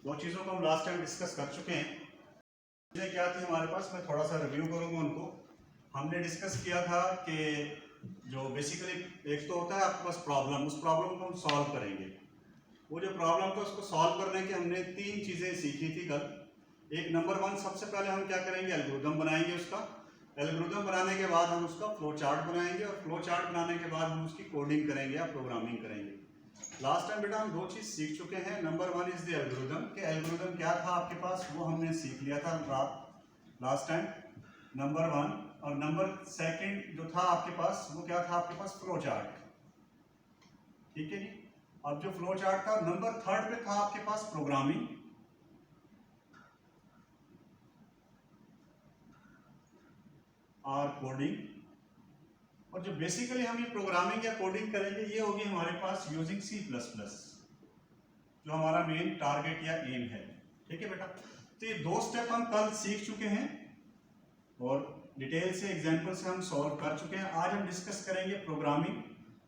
दो चीज़ों को हम लास्ट टाइम डिस्कस कर चुके हैं। चीज़ें क्या थी हमारे पास, मैं थोड़ा सा रिव्यू करूँगा उनको। हमने डिस्कस किया था कि जो बेसिकली एक तो होता है आपके पास प्रॉब्लम, उस प्रॉब्लम को हम सॉल्व करेंगे। वो जो प्रॉब्लम था उसको सॉल्व करने के हमने तीन चीज़ें सीखी थी कल। एक नंबर वन, सबसे पहले हम क्या करेंगे, एल्गोरिथम बनाएंगे। उसका एल्गोरिथम बनाने के बाद हम उसका फ्लो चार्ट बनाएंगे और फ्लो चार्ट बनाने के बाद हम उसकी कोडिंग करेंगे या प्रोग्रामिंग करेंगे। लास्ट टाइम बेटा हम दो चीज़ सीख चुके हैं। Number one is the algorithm, कि एल्गोरिथम क्या था आपके पास, वो हमने सीख लिया था लास्ट टाइम, नंबर वन। और नंबर सेकंड जो था आपके पास, वो क्या था आपके पास, फ्लो चार्ट। ठीक है जी। अब जो फ्लो चार्ट था, नंबर थर्ड पे था आपके पास प्रोग्रामिंग, और कोडिंग। और जो बेसिकली हम ये प्रोग्रामिंग या कोडिंग करेंगे, ये होगी हमारे पास यूजिंग C++, जो हमारा मेन टारगेट या एम है। ठीक है बेटा। तो ये दो स्टेप हम कल सीख चुके हैं और डिटेल से एग्जांपल से हम सॉल्व कर चुके हैं। आज हम डिस्कस करेंगे प्रोग्रामिंग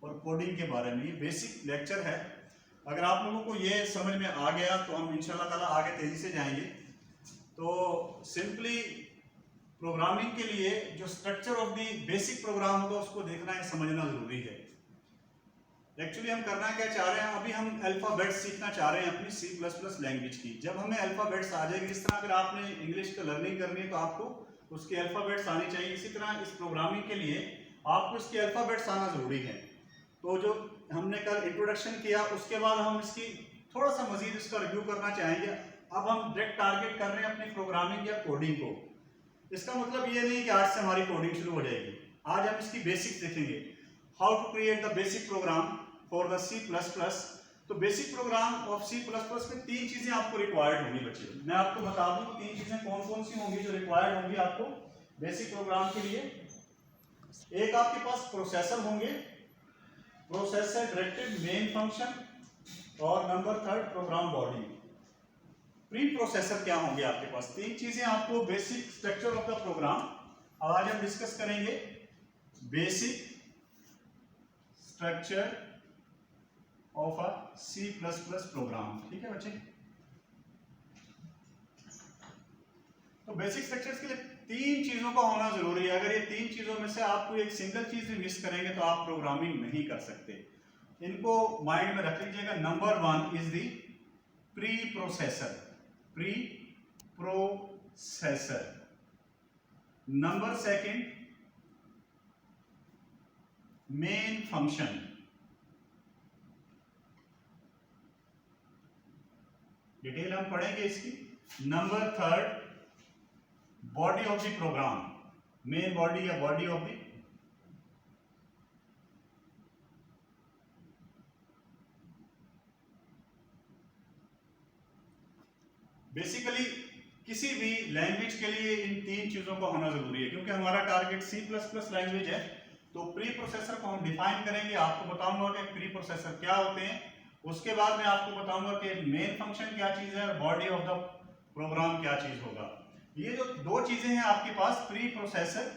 और कोडिंग के बारे में। ये बेसिक लेक्चर है। अगर आप लोगों को ये समझ में आ गया तो हम इंशाल्लाह ताला आगे तेजी से जाएंगे। तो सिंपली प्रोग्रामिंग के लिए जो structure of the basic programme होगा उसको देखना है, समझना जरूरी है। एक्चुअली हम करना क्या चाह रहे हैं, अभी हम अल्फाबेट्स सीखना चाह रहे हैं अपनी C++ लैंग्वेज की। जब हमें अल्फाबेट्स आ जाएगी, जिस तरह अगर आपने इंग्लिश का लर्निंग करनी है तो आपको उसके अल्फाबेट्स आने चाहिए, इसी तरह इस प्रोग्रामिंग के लिए आपको इसके अल्फाबेट्स आना जरूरी है। तो जो हमने कल इंट्रोडक्शन किया, उसके बाद हम इसकी थोड़ा सा मजीद इसका रिव्यू करना चाहेंगे। अब हम डायरेक्ट टारगेट कर रहे हैं अपनी प्रोग्रामिंग या कोडिंग को। इसका मतलब ये नहीं कि आज से हमारी कोडिंग शुरू हो जाएगी। आज हम इसकी बेसिक्स देखेंगे, how to create the basic program for the C++। तो बेसिक प्रोग्राम ऑफ C++ में तीन चीजें आपको रिक्वायर्ड होंगी बच्चे। मैं आपको बता दूं तीन चीजें कौन कौन सी होंगी जो रिक्वायर्ड होंगी आपको बेसिक प्रोग्राम के लिए। एक आपके पास प्रोसेसर होंगे, प्रोसेसर, डायरेक्टिव, मेन फंक्शन, और number third program body. Preprocessor क्या होंगे आपके पास, तीन चीजें आपको basic structure of the program. आज हम डिस्कस करेंगे basic structure of a C++ प्रोग्राम। ठीक है बच्चे। तो बेसिक स्ट्रक्चर्स के लिए तीन चीजों का होना जरूरी है। अगर ये तीन चीजों में से आप कोई एक सिंगल चीज भी मिस करेंगे तो आप प्रोग्रामिंग नहीं कर सकते। इनको माइंड में रख लीजिएगा। Number one is the preprocessor, preprocessor. Number second main function, detail हम पढ़ेंगे इसकी। Number third body of the program, main body या बॉडी ऑफ द। बेसिकली किसी भी लैंग्वेज के लिए इन तीन चीजों का होना जरूरी है, क्योंकि हमारा टारगेट C++ लैंग्वेज है। तो प्री प्रोसेसर को हम डिफाइन करेंगे, आपको बताऊंगा कि प्री प्रोसेसर क्या होते हैं। उसके बाद मैं आपको बताऊंगा कि मेन फंक्शन क्या चीज है और बॉडी ऑफ द प्रोग्राम क्या चीज होगा। ये जो दो चीजें हैं आपके पास, प्री प्रोसेसर,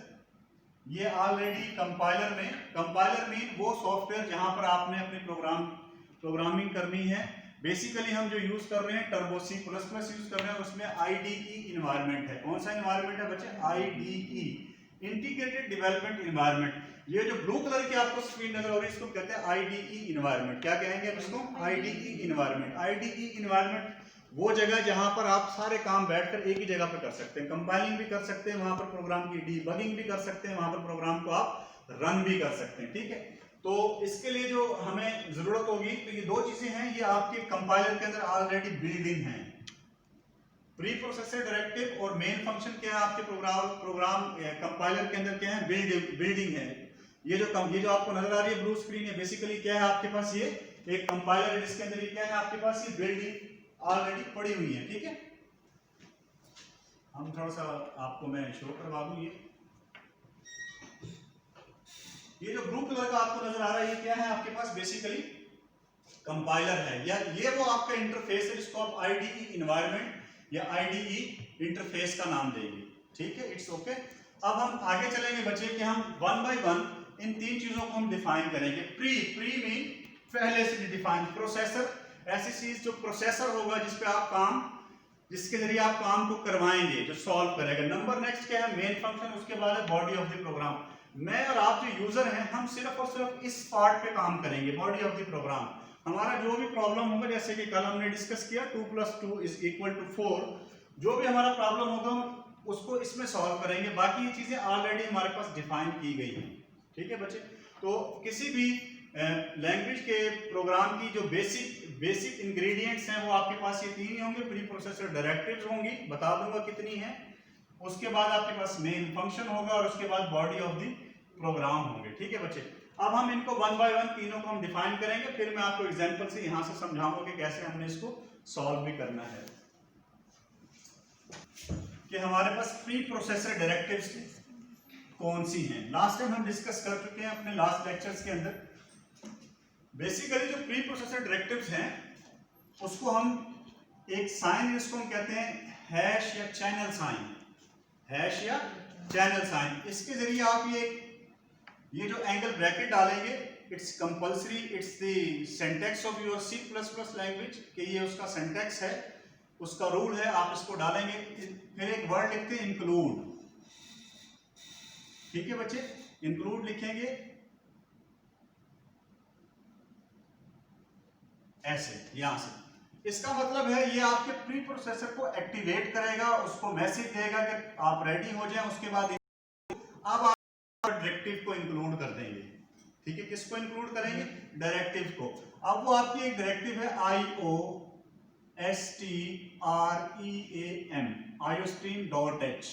ये ऑलरेडी कंपाइलर में, कंपाइलर मीन वो सॉफ्टवेयर जहां पर आपने अपनी प्रोग्रामिंग करनी है। बेसिकली हम जो यूज कर रहे हैं टर्बो C++ यूज कर रहे हैं, उसमें IDE इन्वायरमेंट है। कौन सा इन्वायरमेंट है बच्चे, IDE, इंटीग्रेटेड डेवलपमेंट इन्वायरमेंट। ये जो ब्लू कलर की आपको स्क्रीन नजर हो रही है, इसको कहते हैं IDE इन्वायरमेंट। क्या कहेंगे इसको, IDE इन्वायरमेंट। IDE इन्वायरमेंट वो जगह जहां पर आप सारे काम बैठकर एक ही जगह पर कर सकते हैं। कंपाइलिंग भी कर सकते हैं वहां पर, प्रोग्राम की डीबगिंग भी कर सकते हैं वहां पर, प्रोग्राम को आप रन भी कर सकते हैं। ठीक है। तो इसके लिए जो हमें जरूरत होगी, तो ये दो चीजें हैं, ये आपके कंपाइलर के अंदर ऑलरेडी बिल्ड इन है। प्री प्रोसेसर डायरेक्टिव और मेन फंक्शन क्या है आपके प्रोग्राम कंपाइलर के अंदर क्या है, बिल्डिंग है। ये जो आपको नजर आ रही है ब्लू स्क्रीन, है बेसिकली क्या है आपके पास, ये एक कंपाइलर है जिसके अंदर क्या है आपके पास, ये बिल्डिंग ऑलरेडी पड़ी हुई है। ठीक है। हम थोड़ा सा आपको मैं शो करवा दूं। ये जो ब्लू कलर का आपको नजर आ रहा है, ये क्या है आपके पास, बेसिकली कंपाइलर है, या ये वो आपका इंटरफेस है जिसको आप IDE इन्वायरमेंट या IDE इंटरफेस का नाम देंगे। ठीक है, इट्स ओके। अब हम आगे चलेंगे बच्चे कि हम वन बाय वन इन तीन चीजों को हम डिफाइन करेंगे। प्री मीन पहले से डिफाइन, प्रोसेसर ऐसी चीज जो प्रोसेसर होगा जिसपे आप काम, जिसके जरिए आप काम को करवाएंगे, जो सॉल्व करेगा। नंबर नेक्स्ट क्या है, मेन फंक्शन, उसके बाद है बॉडी ऑफ द प्रोग्राम। मैं और आप जो यूजर हैं, हम सिर्फ और सिर्फ इस पार्ट पे काम करेंगे, बॉडी ऑफ द प्रोग्राम। हमारा जो भी प्रॉब्लम होगा, जैसे कि कल हमने डिस्कस किया 2 + 2 = 4, जो भी हमारा प्रॉब्लम होगा उसको इसमें सॉल्व करेंगे। बाकी ये चीजें ऑलरेडी हमारे पास डिफाइन की गई हैं। ठीक है बच्चे, तो किसी भी लैंग्वेज के प्रोग्राम की जो बेसिक इंग्रेडिएंट्स हैं वो आपके पास ये 3 ही होंगे। प्री प्रोसेसर डायरेक्टिव्स होंगी, बता दूंगा कितनी है, उसके बाद आपके पास मेन फंक्शन होगा और उसके बाद बॉडी ऑफ द प्रोग्राम होंगे। ठीक है बच्चे, अब हम इनको 1 बाय 1 तीनों को हम डिफाइन करेंगे, फिर मैं आपको एग्जांपल से यहां से समझाऊंगा कि कैसे हमने इसको सॉल्व भी करना है। कि हमारे पास प्री प्रोसेसर डायरेक्टिव्स कौन सी हैं, लास्ट टाइम हम डिस्कस कर चुके हैं अपने लास्ट लेक्चर्स के अंदर। बेसिकली जो प्री प्रोसेसर डायरेक्टिव्स हैं उसको हम एक साइन, इसको हम कहते हैं हैश या चैनल साइन, हैश या चैनल साइन। इसके जरिए आप ये जो एंगल ब्रैकेट डालेंगे, it's compulsory, it's the syntax of your C++ language, कि ये उसका सिंटैक्स है, उसका रूल है, आप इसको डालेंगे। फिर एक वर्ड लिखते हैं इंक्लूड। ठीक है बच्चे, इंक्लूड लिखेंगे ऐसे, यहां से। इसका मतलब है ये आपके प्री प्रोसेसर को एक्टिवेट करेगा, उसको मैसेज देगा कि आप रेडी हो जाएं। उसके बाद अब आप डायरेक्टिव को इंक्लूड कर देंगे। ठीक है, किसको इंक्लूड करेंगे, डायरेक्टिव को। अब वो आपकी एक डायरेक्टिव है IOSTREAM, iostream.h।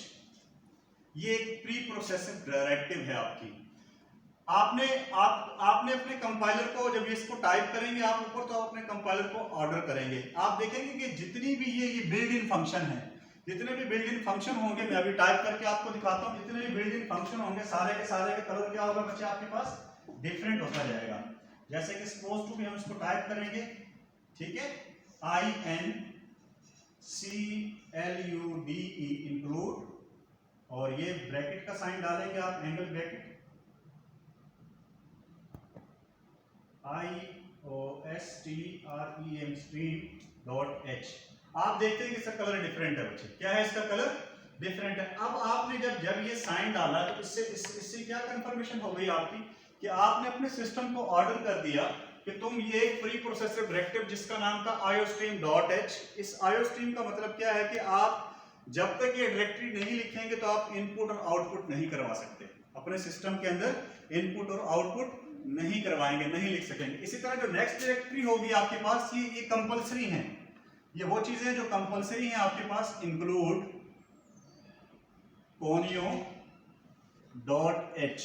ये एक प्री प्रोसेसर डायरेक्टिव है आपकी। आपने अपने कंपाइलर को, जब इसको टाइप करेंगे आप ऊपर, तो आप अपने कंपाइलर को ऑर्डर करेंगे। आप देखेंगे कि जितनी भी ये बिल्ड इन फंक्शन है, जितने भी बिल्ड इन फंक्शन होंगे, मैं अभी टाइप करके आपको दिखाता हूं, जितने भी बिल्ड इन फंक्शन होंगे सारे के कलर क्या होगा बच्चे आपके पास, डिफरेंट होता जाएगा। जैसे कि सपोज टू भी हम इसको टाइप करेंगे, ठीक है, INCLUDE इंक्लूड, और ये ब्रैकेट का साइन डालेंगे आप, एंगल ब्रैकेट, IOSTREAM stream.h। आप देखते हैं कि इसका कलर डिफरेंट है बच्चे, क्या है इसका कलर, डिफरेंट है। अब आपने जब ये साइन डाला तो इससे क्या कंफर्मेशन हो गई आपकी, कि आपने अपने सिस्टम को ऑर्डर कर दिया कि तुम ये प्री प्रोसेसर डायरेक्टिव जिसका नाम था IOSTream.h, इस IOSTream का मतलब क्या है कि आप जब तक ये डायरेक्टरी नहीं लिखेंगे तो आप इनपुट और आउटपुट नहीं करवा सकते अपने सिस्टम के अंदर, इनपुट और आउटपुट नहीं करवाएंगे, नहीं लिख सकेंगे। इसी तरह जो नेक्स्ट डायरेक्टरी होगी आपके पास, ये कंपलसरी है, ये वो चीजें जो कंपलसरी हैं आपके पास, include conio.h,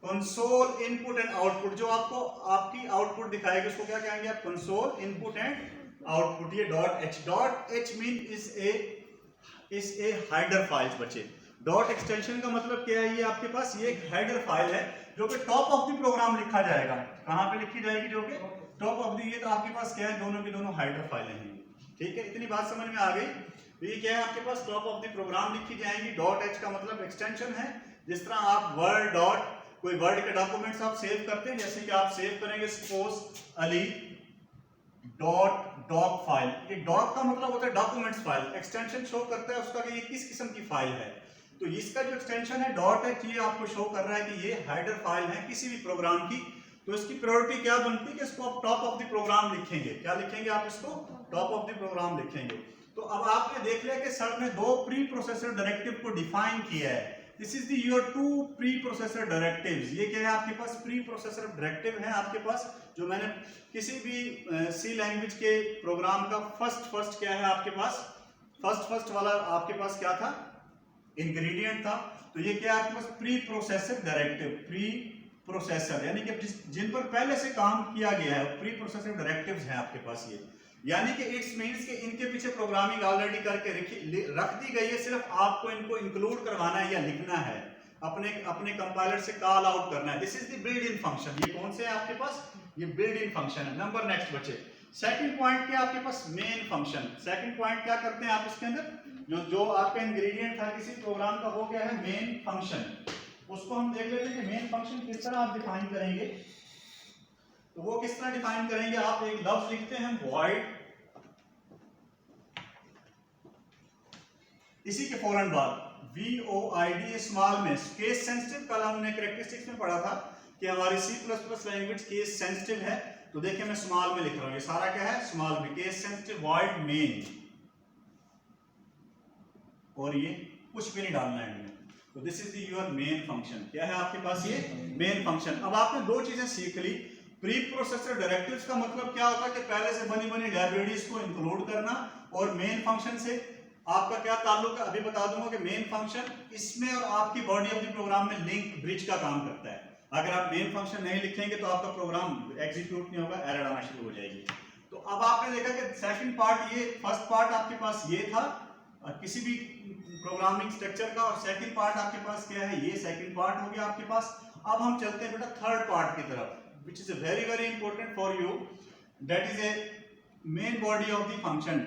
console input and output, जो आपको आपकी आउटपुट दिखाएगी उसको क्या कहेंगे आप, कंसोल इनपुट एंड आउटपुट। ये .h mean is a header file बच्चे। डॉट एक्सटेंशन का मतलब क्या है, ये आपके पास ये एक हेडर फाइल है जो कि टॉप ऑफ द प्रोग्राम लिखा जाएगा। कहां पे लिखी जाएगी, जो कि टॉप ऑफ द, ये तो आपके पास क्या है, दोनों की दोनों हाइडर फाइलें हैं। ठीक है, इतनी बात समझ में आ गई। तो ये क्या है आपके पास, टॉप ऑफ द प्रोग्राम लिखी जाएंगी। .h का मतलब एक्सटेंशन है। जिस तरह आप वर्ड डॉट, कोई वर्ड के डॉक्यूमेंट्स आप सेव करते हैं, जैसे कि आप सेव करेंगे सपोज अली .doc फाइल, ये डॉक का मतलब होता है डॉक्यूमेंट्स फाइल, एक्सटेंशन शो करता है उसका कि ये किस किस्म की फाइल है। तो इसका जो एक्सटेंशन है .h, ये आपको शो कर रहा है कि ये हेडर फाइल है किसी भी प्रोग्राम की। तो इसकी प्रायोरिटी क्या बनती है कि इसको आप टॉप ऑफ द प्रोग्राम लिखेंगे। क्या लिखेंगे आप, इसको टॉप ऑफ द प्रोग्राम लिखेंगे। तो अब आपने देख लिया कि सर ने 2 प्री प्रोसेसर डायरेक्टिव को डिफाइन किया है। This is your 2 pre processor directives. ये क्या है आपके पास, प्री प्रोसेसर डायरेक्टिव है आपके पास, जो मैंने किसी भी सी लैंग्वेज के प्रोग्राम का फर्स्ट क्या है आपके पास, फर्स्ट वाला आपके पास क्या था, इंग्रेडिएंट था। तो ये क्या है आपके पास, preprocessor directive, preprocessor यानी कि जिन पर पहले से काम किया गया है, प्री प्रोसेसर डायरेक्टिव्स हैं आपके पास ये। यानी कि इट्स मींस कि इनके पीछे प्रोग्रामिंग ऑलरेडी करके रख दी गई है, सिर्फ आपको इनको इंक्लूड करवाना है या लिखना है, अपने कंपाइलर से कॉल आउट करना है। This is the build in function. ये कौन से है आपके पास, ये बिल्ड इन फंक्शन है। नंबर नेक्स्ट बच्चे, सेकंड पॉइंट क्या आपके पास, मेन फंक्शन। सेकंड पॉइंट क्या करते हैं आप इसके अंदर, जो आपका इंग्रेडिएंट था किसी प्रोग्राम का, वो क्या है, मेन फंक्शन। उसको हम देख लेते हैं कि मेन फंक्शन किस तरह आप डिफाइन करेंगे। तो वो किस तरह डिफाइन करेंगे, आप एक लफ्ज लिखते हैं void, इसी के फौरन बाद VOID स्मॉल में केस सेंसिटिव, कल हमने कैरेक्टरिस्टिक्स में पढ़ा था कि हमारी C++ लैंग्वेज केस सेंसिटिव है, तो देखिए मैं स्मॉल में लिख रहा हूं, ये सारा क्या है स्मॉल में, केस सेंसिटिव void main, और ये कुछ भी नहीं डालना है इनमें। तो this is the your main function, क्या है आपके पास ये मेन फंक्शन। अब आपने दो चीजें सीख ली, प्री प्रोसेसर डायरेक्टिव्स का मतलब क्या होता है कि पहले से बनी बनी लाइब्रेरीज को इंक्लूड करना, और मेन फंक्शन से आपका क्या ताल्लुक है, अभी बता दूंगा कि मेन फंक्शन इसमें और आपकी बॉडी ऑफ द प्रोग्राम में लिंक ब्रिज का काम करता है। अगर आप मेन फंक्शन नहीं लिखेंगे तो आपका प्रोग्राम एग्जीक्यूट नहीं होगा, एरर आना शुरू हो जाएगी। तो अब आपने देखा कि सेकंड पार्ट, ये फर्स्ट पार्ट आपके पास ये था किसी भी प्रोग्रामिंग स्ट्रक्चर का, और सेकंड पार्ट आपके पास क्या है, ये सेकंड पार्ट हो गया आपके पास। अब हम चलते हैं बेटा थर्ड पार्ट की तरफ, which is a very very important for you, that is a main body of the function,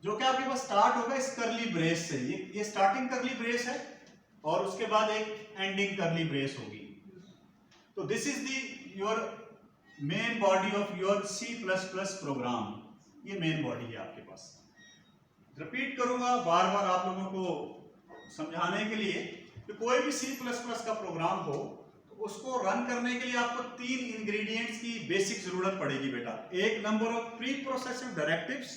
जो कि आपके पास स्टार्ट होगा इस करली ब्रेस से, ये स्टार्टिंग करली ब्रेस है और उसके बाद एक एंडिंग करली ब्रेस होगी। तो this is the your main body of your C++ program, ये मेन बॉडी है आपके पास। रिपीट करूंगा बार बार आप लोगों को समझाने के लिए कि कोई भी C++ का प्रोग्राम हो तो उसको रन करने के लिए आपको तीन इंग्रेडिएंट्स की बेसिक जरूरत पड़ेगी बेटा। एक number of pre processing directives,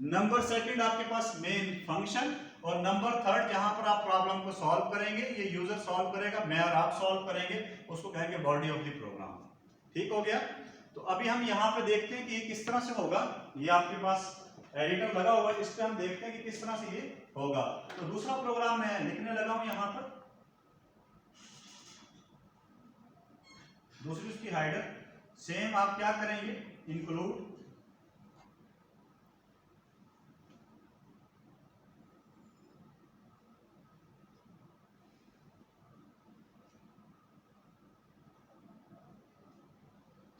number second आपके पास मेन फंक्शन, और नंबर थर्ड जहां पर आप प्रॉब्लम को सॉल्व करेंगे, ये यूजर सॉल्व करेगा, मैं और आप सॉल्व करेंगे, उसको कहेंगे बॉडी ऑफ द प्रोग्राम। ठीक हो गया। तो अभी हम यहाँ पे देखते हैं कि ये किस तरह से होगा। ये आपके पास एडिटर लगा हुआ है, इस पे हम देखते हैं कि किस तरह से ये होगा। तो दूसरा प्रोग्राम मैं लिखने लगा हूं यहां पर, दूसरी उसकी हाइडर, सेम आप क्या करेंगे, इंक्लूड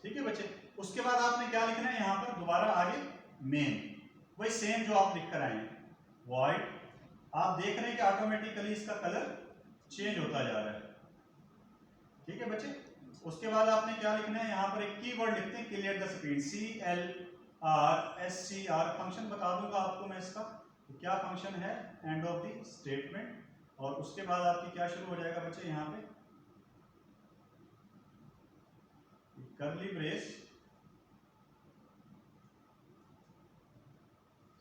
ठीक है बच्चे। उसके बाद आपने क्या लिखना है यहां पर दोबारा आगे मेन, वही सेम जो आप लिख कर आए हैं, void। आप देख रहे हैं कि ऑटोमेटिकली इसका कलर चेंज होता जा रहा है। ठीक है बच्चे। उसके बाद आपने क्या लिखना है, यहां पर एक कीवर्ड लिखते हैं, clear the screen, CLRSCR, function बता दूंगा आपको मैं इसका तो क्या फंक्शन है, एंड ऑफ द स्टेटमेंट। और उसके बाद आपकी क्या शुरू हो जाएगा बच्चे, यहाँ पे करली brace,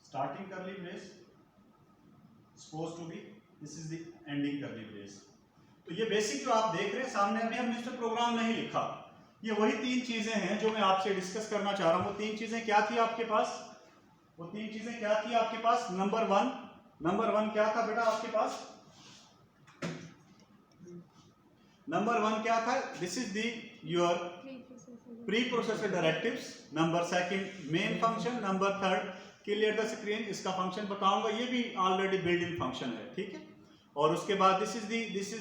starting curly brace supposed to be, this is the ending curly brace। तो ये बेसिक जो आप देख रहे हैं सामने, अभी हमने इस पे प्रोग्राम नहीं लिखा, ये वही तीन चीजें हैं जो मैं आपसे डिस्कस करना चाह रहा हूं। वो तीन चीजें क्या थी आपके पास, वो तीन चीजें क्या थी आपके पास, नंबर वन क्या था बेटा आपके पास, नंबर वन क्या था, this is the your pre processor directives, number second main function, number third clear the screen, इसका फंक्शन बताऊंगा, ये भी ऑलरेडी बिल्ड इन फंक्शन है। ठीक है। और उसके बाद दिस इज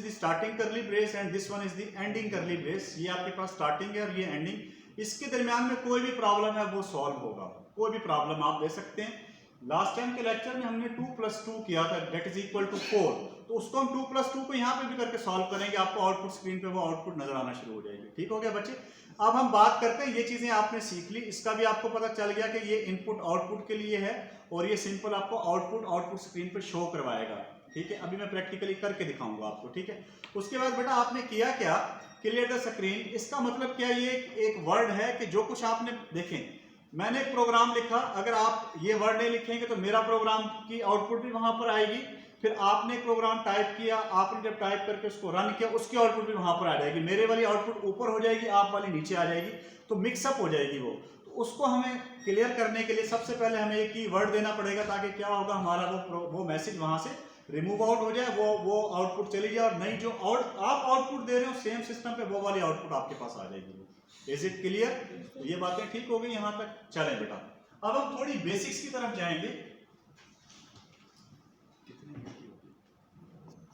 द स्टार्टिंग करली brace and this one is the ending करली ब्रेस, ये आपके पास स्टार्टिंग है और ये एंडिंग। इसके दरमियान में कोई भी प्रॉब्लम है वो सॉल्व होगा, कोई भी प्रॉब्लम आप दे सकते हैं। लास्ट टाइम के लेक्चर में हमने 2 + 2 किया था, दैट इज इक्वल टू 4, तो उसको हम 2 + 2 को यहाँ पे भी करके सॉल्व करेंगे, आपको आउटपुट स्क्रीन पे वो आउटपुट नजर आना शुरू हो जाएगी। ठीक हो गया बच्चे। अब हम बात करते हैं, ये चीजें आपने सीख ली, इसका भी आपको पता चल गया कि ये इनपुट आउटपुट के लिए है और ये सिंपल आपको आउटपुट स्क्रीन पे शो करवाएगा। ठीक है। अभी मैं प्रैक्टिकली करके दिखाऊंगा आपको। ठीक है। उसके बाद बेटा आपने किया क्या, क्लियर द स्क्रीन, इसका मतलब क्या, ये एक वर्ड है कि जो कुछ आपने देखें, मैंने एक प्रोग्राम लिखा, अगर आप ये वर्ड नहीं लिखेंगे तो मेरा प्रोग्राम की आउटपुट भी वहां पर आएगी, फिर आपने एक प्रोग्राम टाइप किया, आपने जब टाइप करके उसको रन किया, उसकी आउटपुट भी वहां पर आ जाएगी, मेरे वाली आउटपुट ऊपर हो जाएगी, आप वाली नीचे आ जाएगी, तो मिक्सअप हो जाएगी वो। तो उसको हमें क्लियर करने के लिए सबसे पहले हमें एक की वर्ड देना पड़ेगा, ताकि क्या होगा, हमारा वो मैसेज वहां से रिमूव आउट हो जाए, वो आउटपुट चली जाए, और नई जो आप आउटपुट दे रहे हो सेम सिस्टम पे वो वाली आउटपुट आपके पास आ जाएगी। Is it clear? तो ये बातें ठीक हो गई यहां तक। चलें बेटा, अब हम थोड़ी बेसिक्स की तरफ जाएंगे।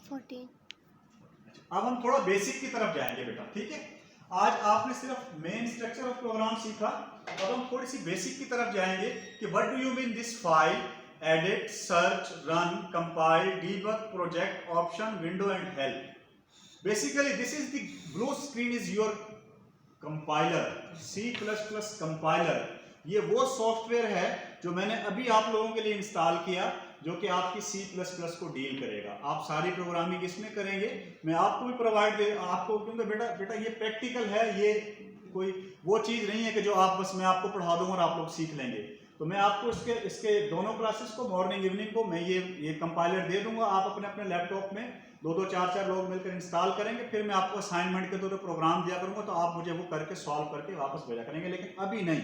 14। अब हम थोड़ा बेसिक की तरफ जाएंगे बेटा। ठीक है। आज आपने सिर्फ मेन स्ट्रक्चर ऑफ प्रोग्राम सीखा, अब हम थोड़ी सी बेसिक की तरफ जाएंगे कि what do you mean this file, edit, search, run, compile, debug, project, option, window and help. Basically this is the blue screen is your compiler, C++ compiler, ये वो सॉफ्टवेयर है जो मैंने अभी आप लोगों के लिए इंस्टॉल किया, जो कि आपकी C++ को डील करेगा। आप सारी प्रोग्रामिंग इसमें करेंगे, मैं आपको भी प्रोवाइड दे आपको, क्योंकि बेटा ये प्रैक्टिकल है, ये कोई वो चीज़ नहीं है कि जो आप बस मैं आपको पढ़ा दूंगा और आप लोग सीख लेंगे। तो मैं आपको इसके दोनों क्लासेस को मॉर्निंग इवनिंग को मैं ये कंपाइलर दे दूंगा, आप अपने अपने लैपटॉप में दो चार लोग मिलकर इंस्टॉल करेंगे, फिर मैं आपको असाइनमेंट के तौर पर प्रोग्राम दिया करूंगा, तो आप मुझे वो करके सॉल्व करके वापस भेजा करेंगे। लेकिन अभी नहीं,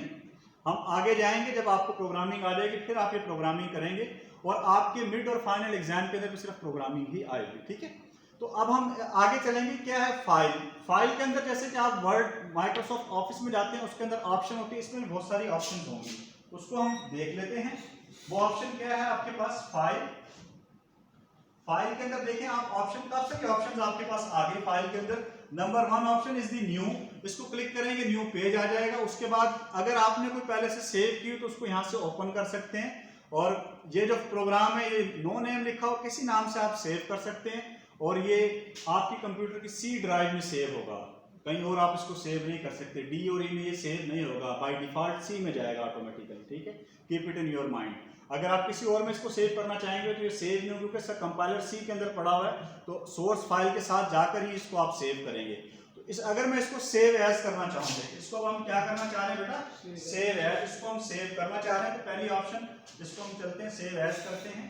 हम आगे जाएंगे, जब आपको प्रोग्रामिंग आ जाएगी फिर आप ये प्रोग्रामिंग करेंगे, और आपके मिड और फाइनल एग्जाम के अंदर भी सिर्फ प्रोग्रामिंग ही आएगी, ठीक है। तो अब हम आगे चलेंगे, क्या है फाइल। फाइल के अंदर जैसे कि आप वर्ड माइक्रोसॉफ्ट ऑफिस में जाते हैं, उसके अंदर ऑप्शन होती है, इसमें बहुत सारी ऑप्शन होंगी, उसको हम देख लेते हैं। वो ऑप्शन क्या है आपके पास, फाइल। फाइल के अंदर देखें आप ऑप्शन, काफी सारे ऑप्शन आपके पास आ गए फाइल के अंदर। Number 1 option is the new, इसको क्लिक करेंगे न्यू पेज आ जाएगा। उसके बाद अगर आपने कोई पहले से सेव की तो उसको यहाँ से ओपन कर सकते हैं, और ये जो प्रोग्राम है ये नो नेम लिखा हो, किसी नाम से आप सेव कर सकते हैं, और ये आपकी कंप्यूटर की C ड्राइव में सेव होगा, कहीं और आप इसको सेव नहीं कर सकते। D और E में ये सेव नहीं होगा, बाय डिफॉल्ट C में जाएगा ऑटोमेटिकली, ठीक है। Keep it in your mind. अगर आप किसी और में इसको सेव करना चाहेंगे तो ये सेव नहीं होगा, क्योंकि इसका कंपाइलर C के अंदर पड़ा हुआ है, तो सोर्स फाइल के साथ जाकर ही इसको आप सेव करेंगे। तो अगर मैं इसको सेव एज करना चाहूंगा, इसको अब हम क्या करना चाह रहे हैं बेटा, सेव एज, इसको हम सेव करना चाह रहे हैं, तो पहली ऑप्शन इसको हम चलते हैं सेव एज करते हैं।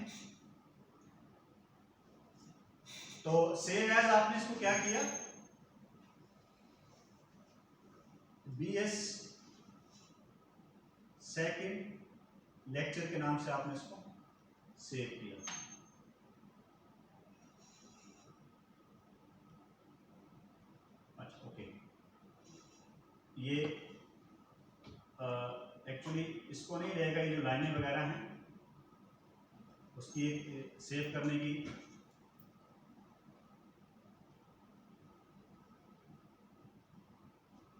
तो सेव एज आपने इसको क्या किया, BS सेकंड लेक्चर के नाम से आपने इसको सेव किया। अच्छा ओके, ये एक्चुअली इसको नहीं रहेगा, ये जो लाइनें वगैरह हैं उसकी सेव करने की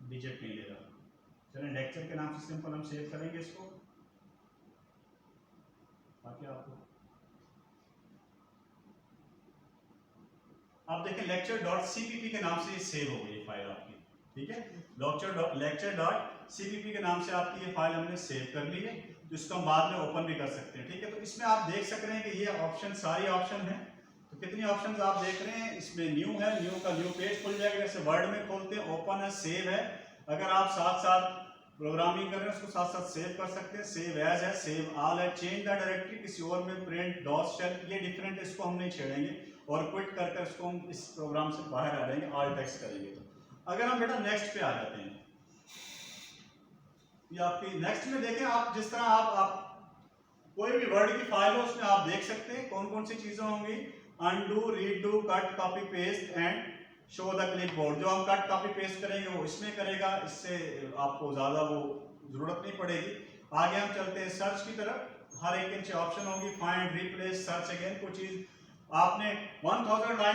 डिजिट नहीं ले रहा। चलें लेक्चर के नाम से सिंपल हम सेव करेंगे इसको, ताकि आपको आप देखें lecture.cpp के नाम से ये सेव हो गई फाइल आपकी, ठीक है। lecture.cpp के नाम से आपकी ये फाइल हमने सेव कर ली है, तो इसको हम बाद में ओपन भी कर सकते हैं, ठीक है। तो इसमें आप देख सक रहे हैं कि ये ऑप्शन सारी ऑप्शन है। तो कितनी ऑप्शंस आप देख रहे हैं, इसमें न्यू है, न्यू का न्यू पेज खुल जाएगा, जैसे वर्ड में खोलते हैं, ओपन है, सेव है। अगर आप साथ साथ प्रोग्रामिंग कर रहे हैं उसको साथ साथ सेव कर सकते हैं, सेव एज है, सेव ऑल है, चेंज द डायरेक्टरी किसी और में, प्रिंट डॉस शेल, ये डिफरेंट, इसको हम नहीं छेड़ेंगे, और क्विट कर इसको हम इस प्रोग्राम से बाहर आ जाएंगे, ऑल टेक्स्ट करेंगे। तो अगर हम बेटा नेक्स्ट पे आ जाते हैं, ये आपकी नेक्स्ट में देखें, आप जिस तरह आप कोई भी वर्ड की फाइल हो उसमें आप देख सकते हैं कौन कौन सी चीजें होंगी, undo, redo, cut, copy paste and show the clipboard. जो हम कट कॉपी पेस्ट करेंगे वो इसमें करेगा, इससे आपको ज्यादा वो जरूरत नहीं पड़ेगी। आगे हम चलते हैं सर्च की तरफ, हर एक नीचे ऑप्शन होगी, फाइंड, रिप्लेस, सर्च अगेन। कोई चीज आपने 1000 लाइन